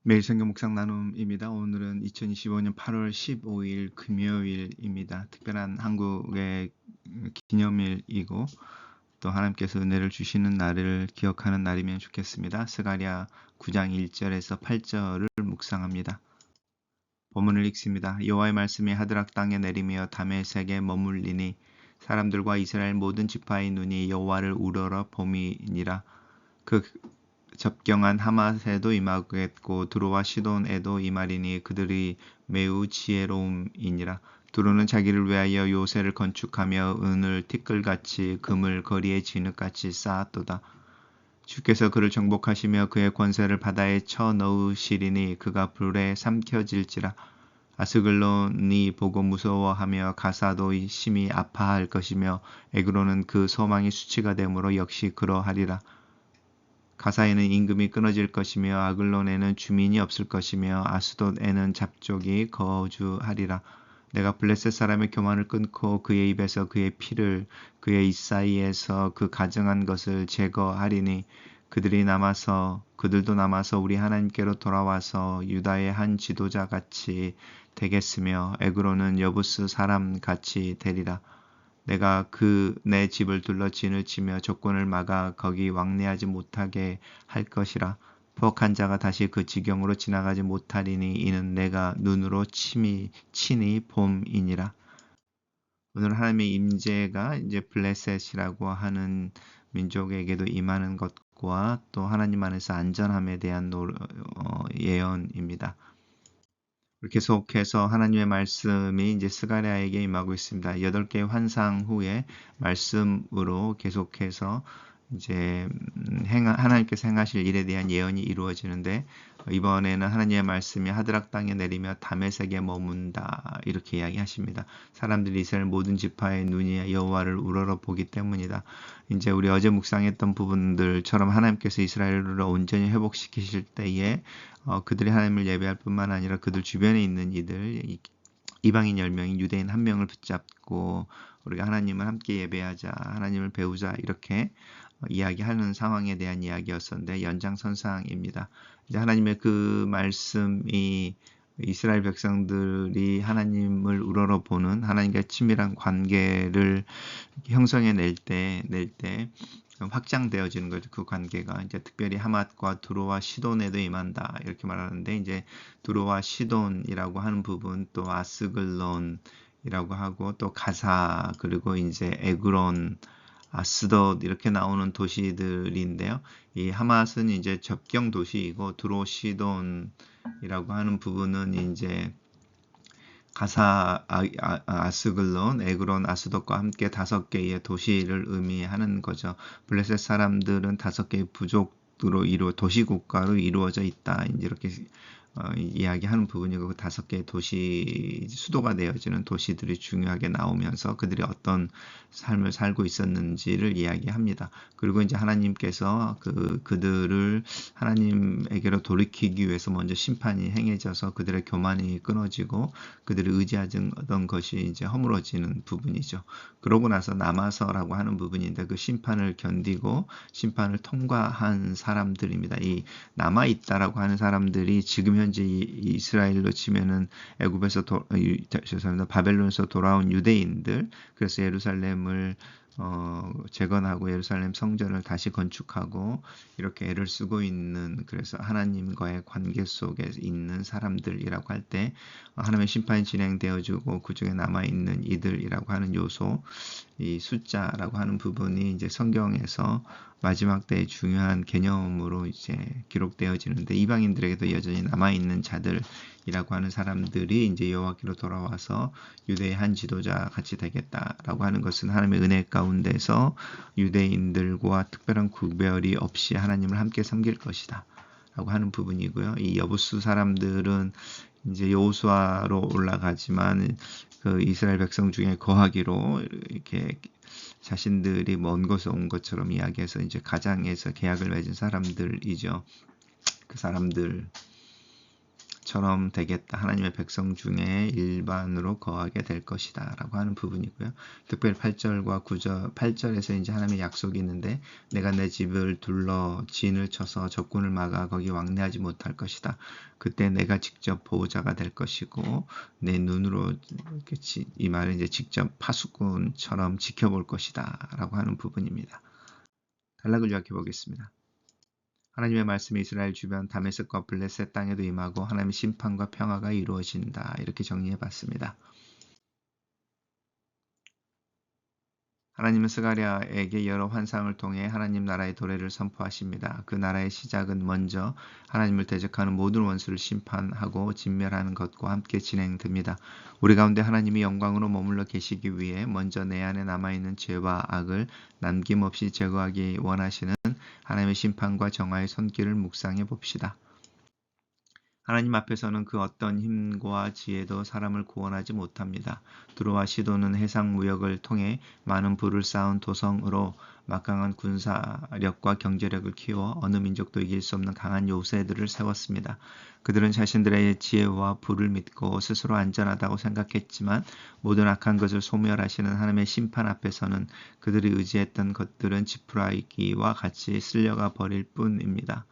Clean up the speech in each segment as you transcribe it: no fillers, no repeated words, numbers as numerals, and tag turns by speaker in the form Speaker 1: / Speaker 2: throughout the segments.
Speaker 1: 매일 성경 묵상 나눔입니다. 오늘은 2025년 8월 15일 금요일입니다. 특별한 한국의 기념일이고 또 하나님께서 은혜를 주시는 날을 기억하는 날이면 좋겠습니다. 스가랴 9장 1절에서 8절을 묵상합니다. 본문을 읽습니다. 여호와의 말씀이 하드락 땅에 내리며 다메섹에 머물리니 사람들과 이스라엘 모든 지파의 눈이 여호와를 우러러 봄이니라. 그 접경한 하맛에도 임하겠고 두로와 시돈에도 임하리니 그들이 매우 지혜로움이니라. 두로는 자기를 위하여 요새를 건축하며 은을 티끌같이 금을 거리에 진흙같이 쌓았도다. 주께서 그를 정복하시며 그의 권세를 바다에 쳐 넣으시리니 그가 불에 삼켜질지라. 아스글론이 보고 무서워하며 가사도 심히 아파할 것이며 에그로는 그 소망이 수치가 되므로 역시 그러하리라. 가사에는 임금이 끊어질 것이며 아글론에는 주민이 없을 것이며 아스돗에는 잡족이 거주하리라. 내가 블레셋 사람의 교만을 끊고 그의 입에서 그의 피를 그의 입 사이에서 그 가증한 것을 제거하리니 그들도 남아서 우리 하나님께로 돌아와서 유다의 한 지도자 같이 되겠으며 에그로는 여부스 사람 같이 되리라. 내가 내 집을 둘러 진을 치며 족군을 막아 거기 왕래하지 못하게 할 것이라. 포악한 자가 다시 그 지경으로 지나가지 못하리니 이는 내가 눈으로 치니 봄이니라. 오늘 하나님의 임재가 이제 블레셋이라고 하는 민족에게도 임하는 것과 또 하나님 안에서 안전함에 대한 예언입니다. 계속해서 하나님의 말씀이 이제 스가랴에게 임하고 있습니다. 8개의 환상 후에 말씀으로 계속해서 이제 하나님께서 행하실 일에 대한 예언이 이루어지는데 이번에는 하나님의 말씀이 하드락 땅에 내리며 다메섹에 머문다 이렇게 이야기하십니다. 사람들이 이스라엘 모든 지파의 눈이 여호와를 우러러 보기 때문이다. 이제 우리 어제 묵상했던 부분들처럼 하나님께서 이스라엘을 온전히 회복시키실 때에 그들이 하나님을 예배할 뿐만 아니라 그들 주변에 있는 이방인 10명이 유대인 1명을 붙잡고 우리가 하나님을 함께 예배하자, 하나님을 배우자 이렇게 이야기하는 상황에 대한 이야기였었는데 연장선상입니다. 이제 하나님의 그 말씀이 이스라엘 백성들이 하나님을 우러러보는 하나님과의 친밀한 관계를 형성해낼 때 확장되어지는 거죠. 그 관계가 이제 특별히 하맛과 두로와 시돈에도 임한다 이렇게 말하는데 이제 두로와 시돈이라고 하는 부분 또 아스글론이라고 하고 또 가사 그리고 이제 에그론 아스돗 이렇게 나오는 도시들인데요. 이 하맛은 이제 접경 도시이고 두로 시돈이라고 하는 부분은 이제 가사, 아스글론, 에그론, 아스돗과 함께 5개의 도시를 의미하는 거죠. 블레셋 사람들은 5개의 부족으로 도시국가로 이루어져 있다. 이제 이렇게 이야기하는 부분이고 그 5개의 도시 수도가 되어지는 도시들이 중요하게 나오면서 그들이 어떤 삶을 살고 있었는지를 이야기합니다. 그리고 이제 하나님께서 그들을 하나님에게로 돌이키기 위해서 먼저 심판이 행해져서 그들의 교만이 끊어지고 그들을 의지하던 것이 이제 허물어지는 부분이죠. 그러고 나서 남아서라고 하는 부분인데 그 심판을 견디고 심판을 통과한 사람들입니다. 이 남아 있다라고 하는 사람들이 지금 현재 이스라엘로 치면은 애굽에서 바벨론에서 돌아온 유대인들, 그래서 예루살렘을 재건하고 예루살렘 성전을 다시 건축하고 이렇게 애를 쓰고 있는, 그래서 하나님과의 관계 속에 있는 사람들이라고 할 때 하나님의 심판이 진행되어지고 그 중에 남아 있는 이들이라고 하는 요소, 이 숫자라고 하는 부분이 이제 성경에서 마지막 때의 중요한 개념으로 이제 기록되어지는데 이방인들에게도 여전히 남아 있는 자들이라고 하는 사람들이 이제 여호와께로 돌아와서 유대의 한 지도자 같이 되겠다라고 하는 것은 하나님의 은혜 가운데서 유대인들과 특별한 구별이 없이 하나님을 함께 섬길 것이다 라고 하는 부분이고요. 이 여부수 사람들은 이제 여호수아로 올라가지만 그 이스라엘 백성 중에 거하기로 이렇게 자신들이 먼 곳에 온 것처럼 이야기해서 이제 가장에서 계약을 맺은 사람들이죠. 그 사람들처럼 것처럼 되겠다. 하나님의 백성 중에 일반으로 거하게 될 것이다. 라고 하는 부분이고요. 특별히 8절과 9절, 8절에서 이제 하나님의 약속이 있는데 내가 내 집을 둘러 진을 쳐서 적군을 막아 거기 왕래하지 못할 것이다. 그때 내가 직접 보호자가 될 것이고 내 눈으로 이 말은 이제 직접 파수꾼처럼 지켜볼 것이다. 라고 하는 부분입니다. 단락을 요약해 보겠습니다. 하나님의 말씀이 이스라엘 주변 다메섹과 블레셋 땅에도 임하고 하나님의 심판과 평화가 이루어진다. 이렇게 정리해 봤습니다. 하나님은 스가랴에게 여러 환상을 통해 하나님 나라의 도래를 선포하십니다. 그 나라의 시작은 먼저 하나님을 대적하는 모든 원수를 심판하고 진멸하는 것과 함께 진행됩니다. 우리 가운데 하나님이 영광으로 머물러 계시기 위해 먼저 내 안에 남아있는 죄와 악을 남김없이 제거하기 원하시는 하나님의 심판과 정화의 손길을 묵상해 봅시다. 하나님 앞에서는 그 어떤 힘과 지혜도 사람을 구원하지 못합니다. 두로와 시돈은 해상 무역을 통해 많은 부를 쌓은 도성으로 막강한 군사력과 경제력을 키워 어느 민족도 이길 수 없는 강한 요새들을 세웠습니다. 그들은 자신들의 지혜와 부를 믿고 스스로 안전하다고 생각했지만 모든 악한 것을 소멸하시는 하나님의 심판 앞에서는 그들이 의지했던 것들은 지푸라기와 같이 쓸려가 버릴 뿐입니다.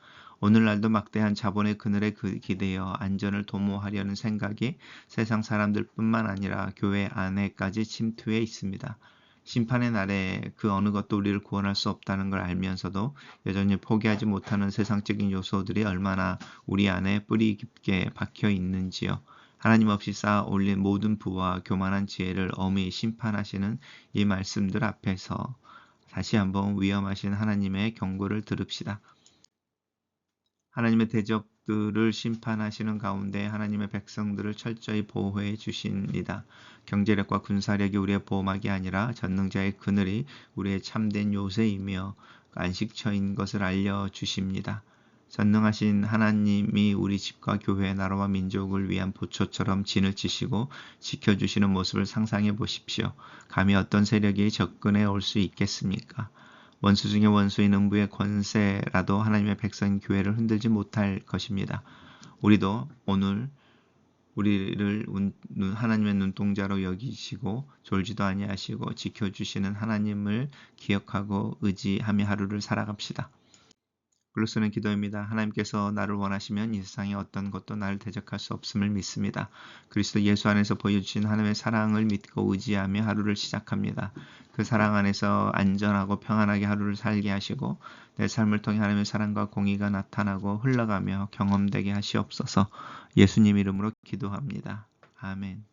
Speaker 1: 오늘날도 막대한 자본의 그늘에 기대어 안전을 도모하려는 생각이 세상 사람들뿐만 아니라 교회 안에까지 침투해 있습니다. 심판의 날에 그 어느 것도 우리를 구원할 수 없다는 걸 알면서도 여전히 포기하지 못하는 세상적인 요소들이 얼마나 우리 안에 뿌리 깊게 박혀 있는지요. 하나님 없이 쌓아 올린 모든 부와 교만한 지혜를 엄히 심판하시는 이 말씀들 앞에서 다시 한번 위험하신 하나님의 경고를 들읍시다. 하나님의 대적들을 심판하시는 가운데 하나님의 백성들을 철저히 보호해 주십니다. 경제력과 군사력이 우리의 보호막이 아니라 전능자의 그늘이 우리의 참된 요새이며 안식처인 것을 알려주십니다. 전능하신 하나님이 우리 집과 교회, 나라와 민족을 위한 보초처럼 진을 치시고 지켜주시는 모습을 상상해 보십시오. 감히 어떤 세력이 접근해 올 수 있겠습니까? 원수 중에 원수인 음부의 권세라도 하나님의 백성 교회를 흔들지 못할 것입니다. 우리도 오늘 우리를 하나님의 눈동자로 여기시고 졸지도 아니하시고 지켜주시는 하나님을 기억하고 의지하며 하루를 살아갑시다. 글로 쓰는 기도입니다. 하나님께서 나를 원하시면 이 세상의 어떤 것도 나를 대적할 수 없음을 믿습니다. 그리스도 예수 안에서 보여주신 하나님의 사랑을 믿고 의지하며 하루를 시작합니다. 그 사랑 안에서 안전하고 평안하게 하루를 살게 하시고 내 삶을 통해 하나님의 사랑과 공의가 나타나고 흘러가며 경험되게 하시옵소서. 예수님 이름으로 기도합니다. 아멘.